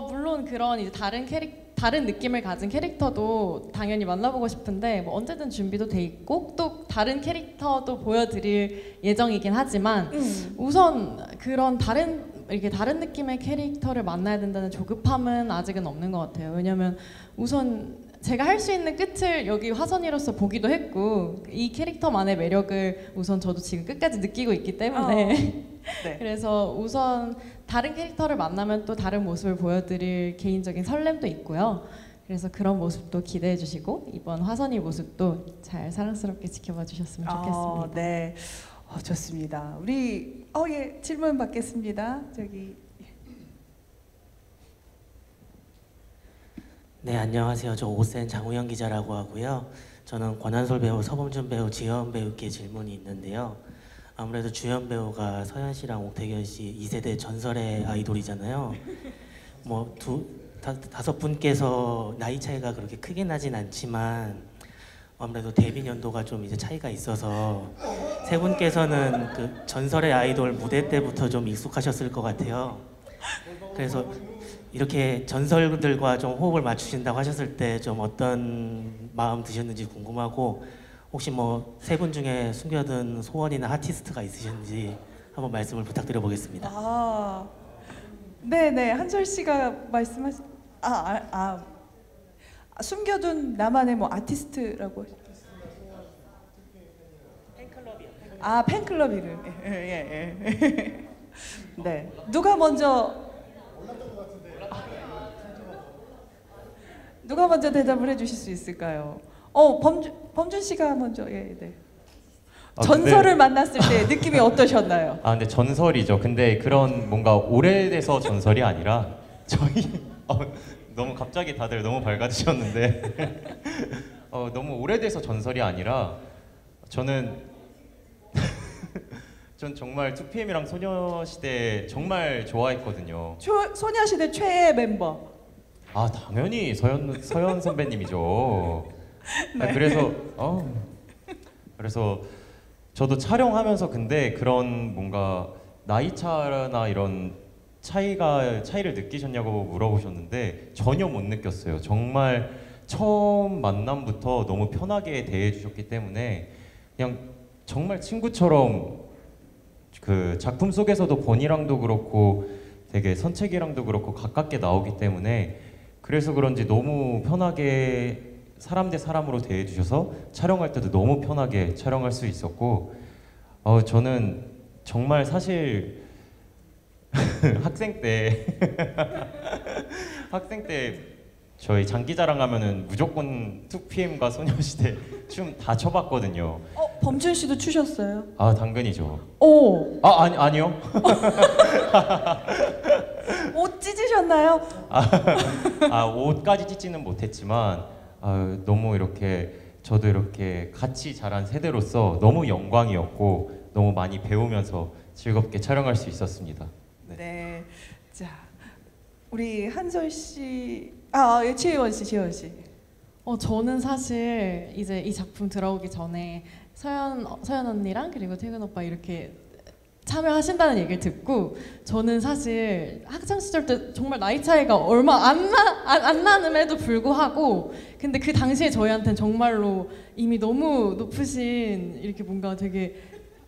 물론 그런 이제 다른 느낌을 가진 캐릭터도 당연히 만나보고 싶은데 뭐 언제든 준비도 돼 있고 또 다른 캐릭터도 보여드릴 예정이긴 하지만 우선 그런 다른 느낌의 캐릭터를 만나야 된다는 조급함은 아직은 없는 것 같아요. 왜냐면 우선 제가 할 수 있는 끝을 여기 화선이로서 보기도 했고 이 캐릭터만의 매력을 우선 저도 지금 끝까지 느끼고 있기 때문에 네. 그래서 우선 다른 캐릭터를 만나면 또 다른 모습을 보여드릴 개인적인 설렘도 있고요. 그래서 그런 모습도 기대해 주시고 이번 화선이 모습도 잘 사랑스럽게 지켜봐 주셨으면 좋겠습니다. 네, 좋습니다. 우리 예, 질문 받겠습니다. 저기. 네, 안녕하세요. 저 오센 장우영 기자라고 하고요. 저는 권한솔 배우, 서범준 배우, 지혜원 배우께 질문이 있는데요. 아무래도 주연 배우가 서현 씨랑 옥태견 씨 2세대 전설의 아이돌이잖아요. 뭐 다섯 분께서 나이 차이가 그렇게 크게 나진 않지만 아무래도 데뷔 연도가 좀 이제 차이가 있어서 세 분께서는 그 전설의 아이돌 무대 때부터 좀 익숙하셨을 것 같아요. 그래서 이렇게 전설들과 좀 호흡을 맞추신다고 하셨을 때 좀 어떤 마음 드셨는지 궁금하고 혹시 뭐 세 분 중에 숨겨둔 소원이나 아티스트가 있으신지 한번 말씀을 부탁드려 보겠습니다. 네네, 한솔 씨가 말씀하신 숨겨둔 나만의 뭐 아티스트라고. 팬클럽이요. 팬클럽 이름. 예. 네, 누가 먼저 대답을 해주실 수 있을까요? 범준 씨가 먼저. 네. 전설을 만났을 때 느낌이 어떠셨나요? 근데 전설이죠. 근데 그런 뭔가 오래돼서 전설이 아니라 저희 너무 갑자기 다들 너무 밝아지셨는데 너무 오래돼서 전설이 아니라 전 정말 2PM이랑 소녀시대 정말 좋아했거든요. 소녀시대 최애 멤버. 당연히 서현 선배님이죠. 네. 그래서 저도 촬영하면서 근데 그런 뭔가 나이 차나 이런 차이를 느끼셨냐고 물어보셨는데 전혀 못 느꼈어요. 정말 처음 만남부터 너무 편하게 대해 주셨기 때문에 그냥 정말 친구처럼 그 작품 속에서도 본이랑도 그렇고 되게 선책이랑도 그렇고 가깝게 나오기 때문에 그래서 그런지 너무 편하게 사람 대 사람으로 대해 주셔서 촬영할 때도 너무 편하게 촬영할 수 있었고 저는 정말 사실 학생 때 저희 장기자랑 하면은 무조건 2PM과 소녀시대 춤 다 춰봤거든요. 범준 씨도 추셨어요? 당근이죠. 아니요. 옷 찢으셨나요? 옷까지 찢지는 못했지만 너무 저도 이렇게 같이 자란 세대로서 너무 영광이었고 너무 많이 배우면서 즐겁게 촬영할 수 있었습니다. 네. 자, 우리 한솔 씨, 지혜원 씨. 저는 사실 이제 이 작품 들어오기 전에 서연 언니랑 그리고 태근 오빠 이렇게 참여하신다는 얘기를 듣고 저는 사실 학창 시절 때 정말 나이 차이가 얼마 안 나는에도 불구하고 근데 그 당시에 저희한테는 정말로 이미 너무 높으신 이렇게 뭔가 되게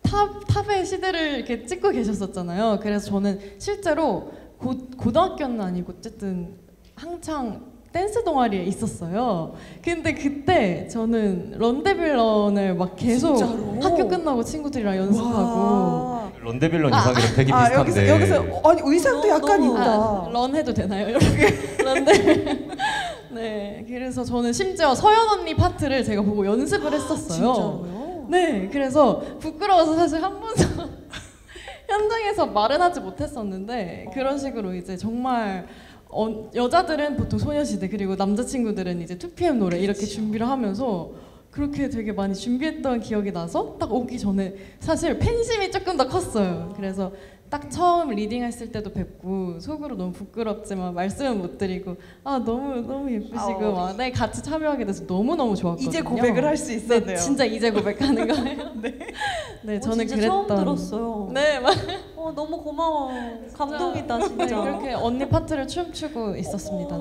탑의 시대를 이렇게 찍고 계셨었잖아요. 그래서 저는 실제로 고등학교는 아니고 어쨌든 한창 댄스 동아리에 있었어요. 근데 그때 저는 런데빌런을 막 계속 진짜로? 학교 끝나고 친구들이랑 연습하고 런데빌런 의상이랑 되게 비슷한데 여기서 의상도 약간 있다. 런 해도 되나요? 이렇게 런데 네, 그래서 저는 심지어 서연 언니 파트를 제가 보고 연습을 했었어요. 진짜로요? 네, 그래서 부끄러워서 사실 한 번도 현장에서 말은 하지 못했었는데 그런 식으로 이제 정말 여자들은 보통 소녀시대 그리고 남자친구들은 이제 2PM 노래 이렇게 준비를 하면서 그렇게 되게 많이 준비했던 기억이 나서 딱 오기 전에 사실 팬심이 조금 더 컸어요. 그래서 딱 처음 리딩했을 때도 뵙고 속으로 너무 부끄럽지만 말씀은 못 드리고 너무 예쁘시고 막 네, 같이 참여하게 돼서 너무너무 좋았거든요. 이제 고백을 할 수 있었네요. 네, 진짜 이제 고백하는 거예요. 네, 저는 진짜 그랬던. 처음 들었어요. 네, 너무 고마워. 감동이다 진짜. 네, 그렇게 언니 파트를 춤추고 있었습니다.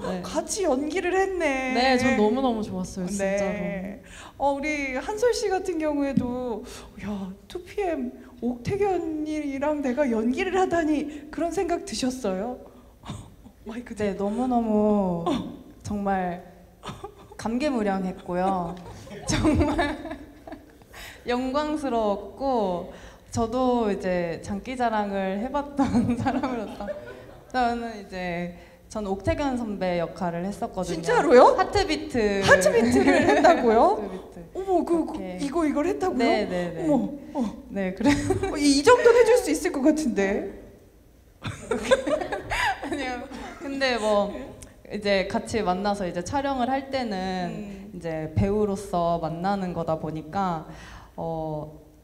네. 같이 연기를 했네. 네, 전 너무너무 좋았어요, 진짜로. 네. 우리 한솔 씨 같은 경우에도 야, 2PM 옥태견이랑 내가 연기를 하다니 그런 생각 드셨어요? 마이크 네, 너무너무 정말 감개무량했고요. 정말 영광스러웠고 저도 이제 장기자랑을 해봤던 사람으로서 전 옥태견 선배 역할을 했었거든요. 진짜로요? 하트비트를 했다고요? 어머, 이걸 했다고요? 네네네. 어머, 네, 그래. 이 정도는 해줄 수 있을 것 같은데. 아니요. 근데 뭐 이제 같이 만나서 이제 촬영을 할 때는 이제 배우로서 만나는 거다 보니까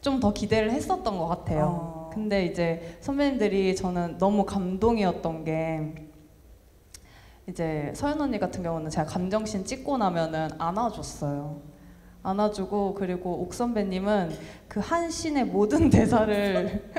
좀 더 기대를 했었던 것 같아요. 근데 이제 선배님들이 저는 너무 감동이었던 게 이제 서연 언니 같은 경우는 제가 감정씬 찍고 나면은 안아줬어요. 안아주고 그리고 옥 선배님은 그 한 씬의 모든 대사를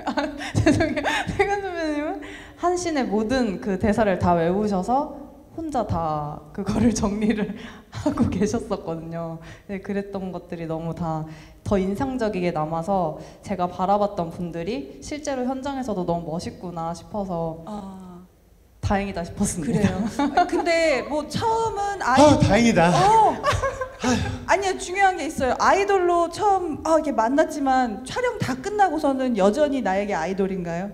죄송해요. 태근 선배님은 한 씬의 모든 그 대사를 다 외우셔서 혼자 다 그거를 정리를 하고 계셨었거든요. 네, 그랬던 것들이 너무 다 더 인상적이게 남아서 제가 바라봤던 분들이 실제로 현장에서도 너무 멋있구나 싶어서 다행이다 싶었습니다. 그래요. 근데 뭐 처음은 다행이다. 아니요, 중요한 게 있어요. 아이돌로 처음 이렇게 만났지만 촬영 다 끝나고서는 여전히 나에게 아이돌인가요?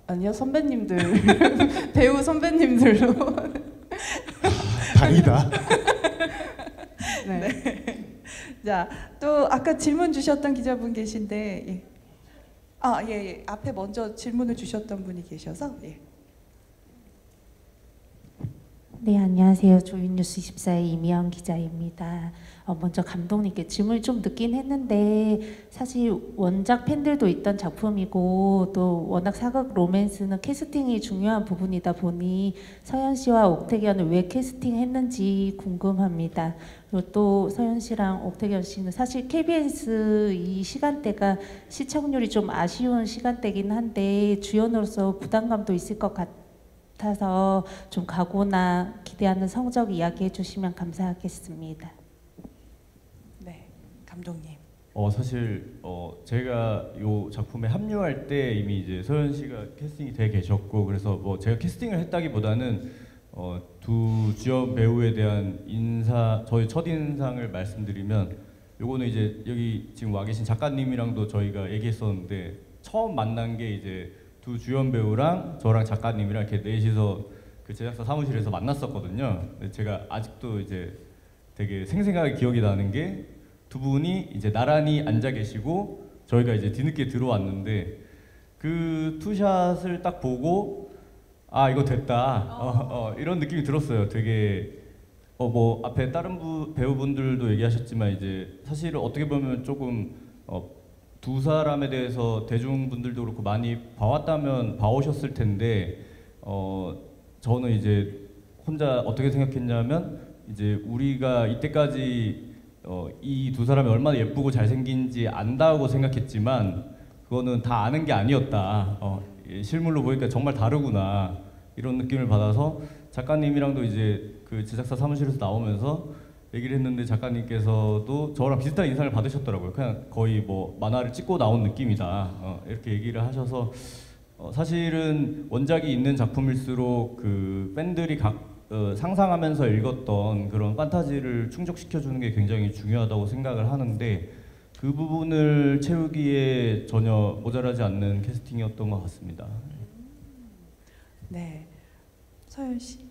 아니요, 선배님들 배우 선배님들로. 다행이다. 네. 자, 또 아까 질문 주셨던 기자분 계신데, 예. 앞에 먼저 질문을 주셨던 분이 계셔서, 예. 네, 안녕하세요. 조윤뉴스 24의 이미영 기자입니다. 먼저 감독님께 질문을 좀 늦긴 했는데 사실 원작 팬들도 있던 작품이고 또 워낙 사극 로맨스는 캐스팅이 중요한 부분이다 보니 서연 씨와 옥태견을 왜 캐스팅했는지 궁금합니다. 그리고 또 서연 씨랑 옥태견 씨는 사실 KBS 이 시간대가 시청률이 좀 아쉬운 시간대긴 한데 주연으로서 부담감도 있을 것 같아서 좀 각오나 기대하는 성적 이야기해 주시면 감사하겠습니다. 네, 감독님. 사실 제가 이 작품에 합류할 때 이미 이제 서연 씨가 캐스팅이 돼 계셨고 그래서 뭐 제가 캐스팅을 했다기보다는 두 주연 배우에 대한 저희 첫 인상을 말씀드리면 요거는 이제 여기 지금 와 계신 작가님이랑도 저희가 얘기했었는데 처음 만난 게 이제 두 주연 배우랑 저랑 작가님이랑 이렇게 넷이서 그 제작사 사무실에서 만났었거든요. 근데 제가 아직도 이제 되게 생생하게 기억이 나는 게 두 분이 이제 나란히 앉아 계시고 저희가 이제 뒤늦게 들어왔는데 그 투샷을 딱 보고 이거 됐다 이런 느낌이 들었어요. 되게 뭐 앞에 다른 배우분들도 얘기하셨지만 이제 사실은 어떻게 보면 조금 두 사람에 대해서 대중분들도 그렇고 많이 봐오셨을 텐데 저는 이제 혼자 어떻게 생각했냐면 이제 우리가 이때까지 이 두 사람이 얼마나 예쁘고 잘생긴지 안다고 생각했지만 그거는 다 아는 게 아니었다. 실물로 보니까 정말 다르구나 이런 느낌을 받아서 작가님이랑도 이제 그 제작사 사무실에서 나오면서 얘기를 했는데 작가님께서도 저랑 비슷한 인상을 받으셨더라고요. 그냥 거의 뭐 만화를 찍고 나온 느낌이다 이렇게 얘기를 하셔서 사실은 원작이 있는 작품일수록 그 팬들이 상상하면서 읽었던 그런 판타지를 충족시켜주는 게 굉장히 중요하다고 생각을 하는데 그 부분을 채우기에 전혀 모자라지 않는 캐스팅이었던 것 같습니다. 네, 서연 씨.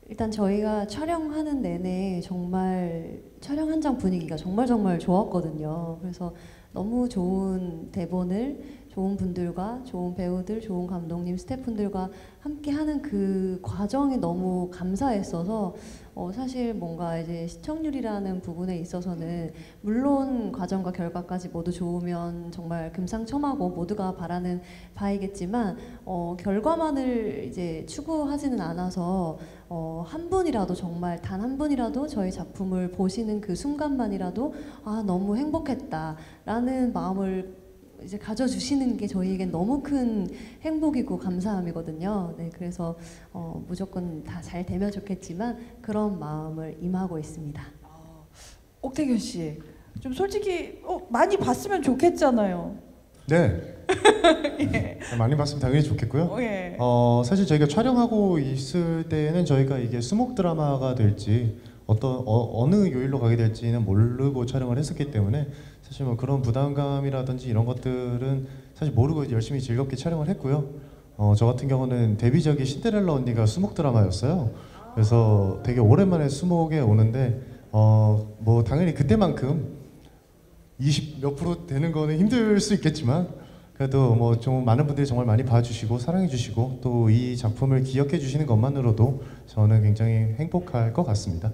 일단 저희가 촬영하는 내내 정말 촬영 현장 분위기가 정말 좋았거든요. 그래서 너무 좋은 대본을 좋은 분들과 좋은 배우들, 좋은 감독님, 스태프분들과 함께하는 그 과정이 너무 감사했어서 사실 뭔가 이제 시청률이라는 부분에 있어서는 물론 과정과 결과까지 모두 좋으면 정말 금상첨화고 모두가 바라는 바이겠지만 결과만을 이제 추구하지는 않아서 한 분이라도 정말 단 한 분이라도 저희 작품을 보시는 그 순간만이라도 아 너무 행복했다라는 마음을 이제 가져주시는 게 저희에겐 너무 큰 행복이고 감사함이거든요. 네, 그래서 무조건 다 잘 되면 좋겠지만 그런 마음을 임하고 있습니다. 옥태균 씨, 좀 솔직히 많이 봤으면 좋겠잖아요. 네. 예. 많이 봤으면 당연히 좋겠고요. 예. 사실 저희가 촬영하고 있을 때는 저희가 이게 수목 드라마가 될지 어느 요일로 가게 될지는 모르고 촬영을 했었기 때문에 사실 뭐 그런 부담감이라든지 이런 것들은 사실 모르고 열심히 즐겁게 촬영을 했고요. 저 같은 경우는 데뷔작이 신데렐라 언니가 수목 드라마였어요. 그래서 되게 오랜만에 수목에 오는데 뭐 당연히 그때만큼 20 몇 프로 되는 거는 힘들 수 있겠지만 그래도 뭐 좀 많은 분들이 정말 많이 봐주시고 사랑해주시고 또 이 작품을 기억해 주시는 것만으로도 저는 굉장히 행복할 것 같습니다.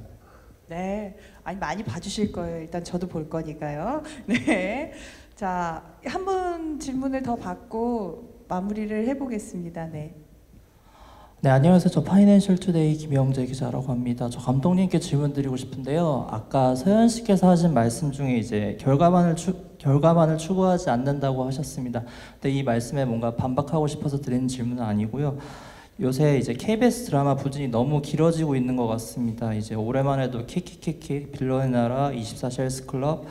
네, 아니 많이 봐주실 거예요. 일단 저도 볼 거니까요. 네, 자, 한 분 질문을 더 받고 마무리를 해보겠습니다. 네. 네, 안녕하세요. 저 파이낸셜 투데이 김영재 기자라고 합니다. 저 감독님께 질문 드리고 싶은데요. 아까 서현 씨께서 하신 말씀 중에 이제 결과만을 추구하지 않는다고 하셨습니다. 근데 이 말씀에 뭔가 반박하고 싶어서 드리는 질문은 아니고요. 요새 이제 KBS 드라마 부진이 너무 길어지고 있는 것 같습니다. 이제 올해만 해도 키키키키, 빌런의 나라, 24시 헬스클럽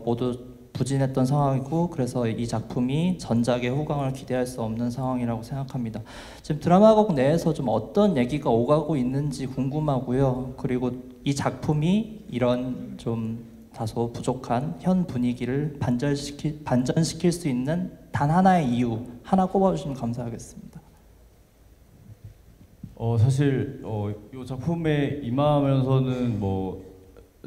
모두 부진했던 상황이고 그래서 이 작품이 전작의 호강을 기대할 수 없는 상황이라고 생각합니다. 지금 드라마국 내에서 좀 어떤 얘기가 오가고 있는지 궁금하고요. 그리고 이 작품이 이런 좀 다소 부족한 현 분위기를 반전시킬 수 있는 단 하나의 이유 하나 꼽아주시면 감사하겠습니다. 사실 이 작품에 임하면서는 뭐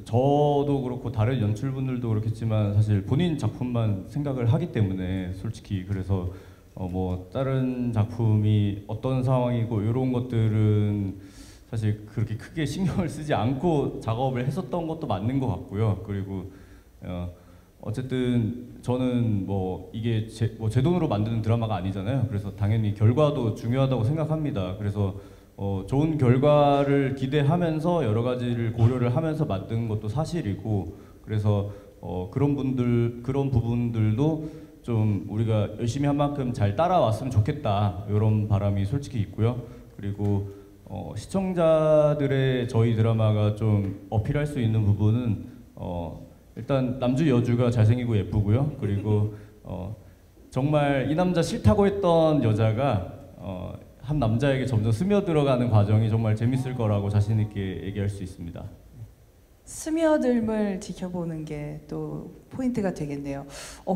저도 그렇고 다른 연출분들도 그렇겠지만 사실 본인 작품만 생각을 하기 때문에 솔직히 그래서 뭐 다른 작품이 어떤 상황이고 이런 것들은 사실 그렇게 크게 신경을 쓰지 않고 작업을 했었던 것도 맞는 것 같고요. 그리고 어쨌든 저는 뭐 이게 제 돈으로 만드는 드라마가 아니잖아요. 그래서 당연히 결과도 중요하다고 생각합니다. 그래서 좋은 결과를 기대하면서 여러 가지를 고려를 하면서 만든 것도 사실이고 그래서 그런 부분들도 좀 우리가 열심히 한 만큼 잘 따라왔으면 좋겠다 이런 바람이 솔직히 있고요. 그리고 시청자들의 저희 드라마가 좀 어필할 수 있는 부분은 일단 남주 여주가 잘생기고 예쁘고요. 그리고 정말 이 남자 싫다고 했던 여자가 한 남자에게 점점 스며들어가는 과정이 정말 재밌을 거라고 자신 있게 얘기할 수 있습니다. 스며들음을 지켜보는 게 또 포인트가 되겠네요.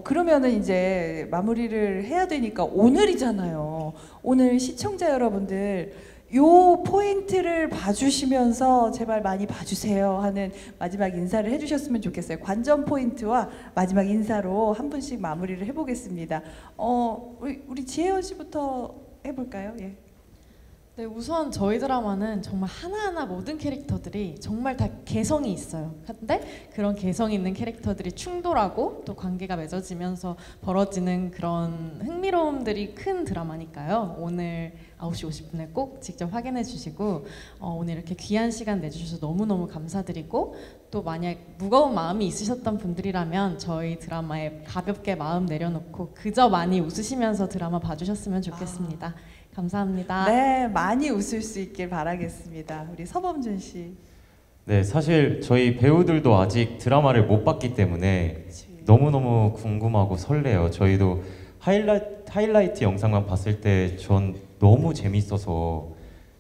그러면은 이제 마무리를 해야 되니까 오늘이잖아요. 오늘 시청자 여러분들 요 포인트를 봐주시면서 제발 많이 봐주세요 하는 마지막 인사를 해주셨으면 좋겠어요. 관전 포인트와 마지막 인사로 한 분씩 마무리를 해보겠습니다. 우리 지혜연 씨부터 해볼까요? 예. 네, 우선 저희 드라마는 정말 하나하나 모든 캐릭터들이 정말 다 개성이 있어요. 근데 그런 개성 있는 캐릭터들이 충돌하고 또 관계가 맺어지면서 벌어지는 그런 흥미로움들이 큰 드라마니까요. 오늘 9시 50분에 꼭 직접 확인해 주시고 오늘 이렇게 귀한 시간 내주셔서 너무너무 감사드리고 또 만약 무거운 마음이 있으셨던 분들이라면 저희 드라마에 가볍게 마음 내려놓고 그저 많이 웃으시면서 드라마 봐주셨으면 좋겠습니다. 감사합니다. 네, 많이 웃을 수 있길 바라겠습니다. 우리 서범준 씨. 네, 사실 저희 배우들도 아직 드라마를 못 봤기 때문에 너무너무 궁금하고 설레요. 저희도 하이라이트 영상만 봤을 때 전 너무 재밌어서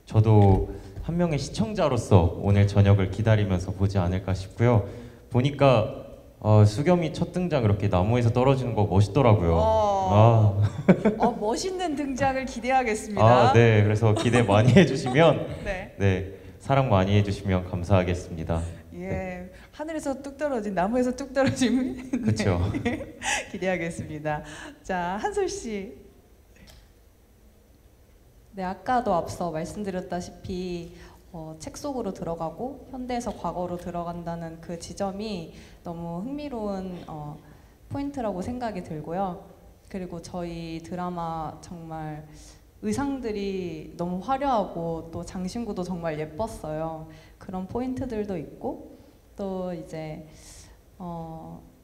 저도 한 명의 시청자로서 오늘 저녁을 기다리면서 보지 않을까 싶고요. 보니까 수겸이 첫 등장 이렇게 나무에서 떨어지는 거 멋있더라고요. 멋있는 등장을 기대하겠습니다. 네, 그래서 기대 많이 해주시면 네. 네, 사랑 많이 해주시면 감사하겠습니다. 예, 네. 하늘에서 뚝 떨어진, 나무에서 뚝 떨어진. 그렇죠. 네. 기대하겠습니다. 자, 한솔 씨. 네, 아까도 앞서 말씀드렸다시피 책 속으로 들어가고 현대에서 과거로 들어간다는 그 지점이 너무 흥미로운 포인트라고 생각이 들고요. 그리고 저희 드라마 정말 의상들이 너무 화려하고 또 장신구도 정말 예뻤어요. 그런 포인트들도 있고 또 이제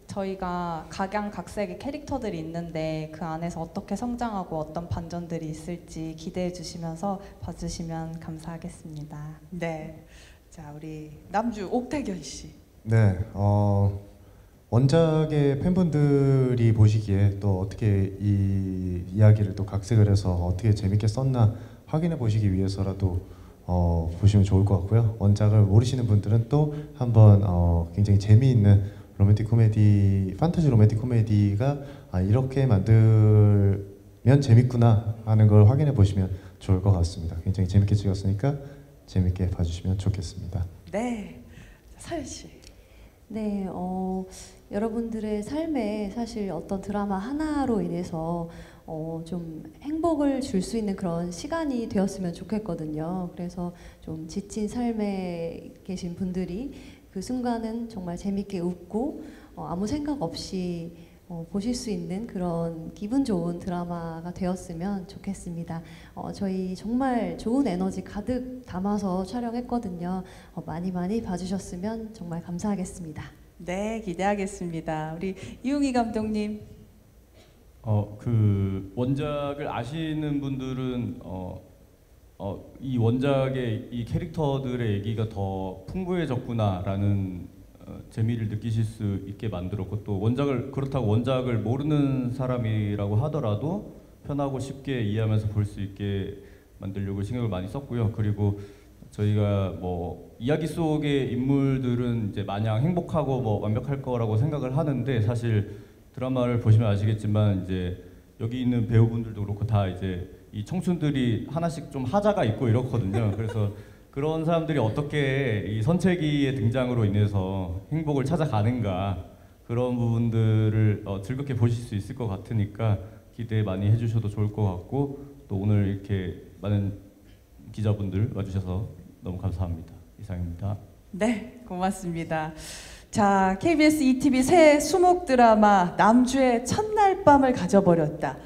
저희가 각양각색의 캐릭터들이 있는데 그 안에서 어떻게 성장하고 어떤 반전들이 있을지 기대해 주시면서 봐주시면 감사하겠습니다. 네, 자 우리 남주 옥태견 씨. 네, 원작의 팬분들이 보시기에 또 어떻게 이 이야기를 또 각색을 해서 어떻게 재밌게 썼나 확인해 보시기 위해서라도 보시면 좋을 것 같고요. 원작을 모르시는 분들은 또 한번 굉장히 재미있는 로맨틱 코미디, 판타지 로맨틱 코미디가 이렇게 만들면 재밌구나 하는 걸 확인해 보시면 좋을 것 같습니다. 굉장히 재밌게 찍었으니까 재밌게 봐주시면 좋겠습니다. 네, 사연 씨. 네, 여러분들의 삶에 사실 어떤 드라마 하나로 인해서 좀 행복을 줄 수 있는 그런 시간이 되었으면 좋겠거든요. 그래서 좀 지친 삶에 계신 분들이 그 순간은 정말 재밌게 웃고 아무 생각 없이 보실 수 있는 그런 기분 좋은 드라마가 되었으면 좋겠습니다. 저희 정말 좋은 에너지 가득 담아서 촬영했거든요. 많이 많이 봐주셨으면 정말 감사하겠습니다. 네, 기대하겠습니다. 우리 이웅희 감독님. 그 원작을 아시는 분들은 이 원작의 이 캐릭터들의 얘기가 더 풍부해졌구나라는 재미를 느끼실 수 있게 만들었고, 또 그렇다고 원작을 모르는 사람이라고 하더라도 편하고 쉽게 이해하면서 볼 수 있게 만들려고 신경을 많이 썼고요. 그리고 저희가 뭐 이야기 속의 인물들은 이제 마냥 행복하고 뭐 완벽할 거라고 생각을 하는데, 사실 드라마를 보시면 아시겠지만 이제 여기 있는 배우분들도 그렇고 다 이제 이 청춘들이 하나씩 좀 하자가 있고 이렇거든요. 그래서 그런 사람들이 어떻게 이 선채기의 등장으로 인해서 행복을 찾아가는가, 그런 부분들을 즐겁게 보실 수 있을 것 같으니까 기대 많이 해주셔도 좋을 것 같고, 또 오늘 이렇게 많은 기자분들 와주셔서 너무 감사합니다. 이상입니다. 네, 고맙습니다. 자, KBS ETV 새 수목 드라마 남주의 첫날 밤을 가져버렸다.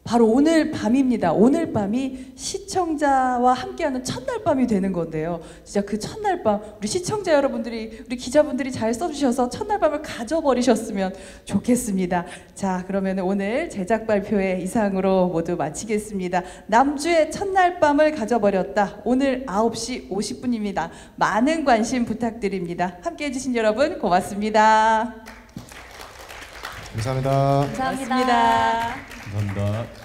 바로 오늘 밤입니다. 오늘 밤이 시청자와 함께하는 첫날 밤이 되는 건데요. 진짜 그 첫날 밤 우리 시청자 여러분들이, 우리 기자분들이 잘 써주셔서 첫날 밤을 가져버리셨으면 좋겠습니다. 자, 그러면 오늘 제작 발표회 이상으로 모두 마치겠습니다. 남주의 첫날 밤을 가져버렸다. 오늘 9시 50분입니다. 많은 관심 부탁드립니다. 함께해 주신 여러분 고맙습니다. 감사합니다. 감사합니다. 고맙습니다. 감사합니다.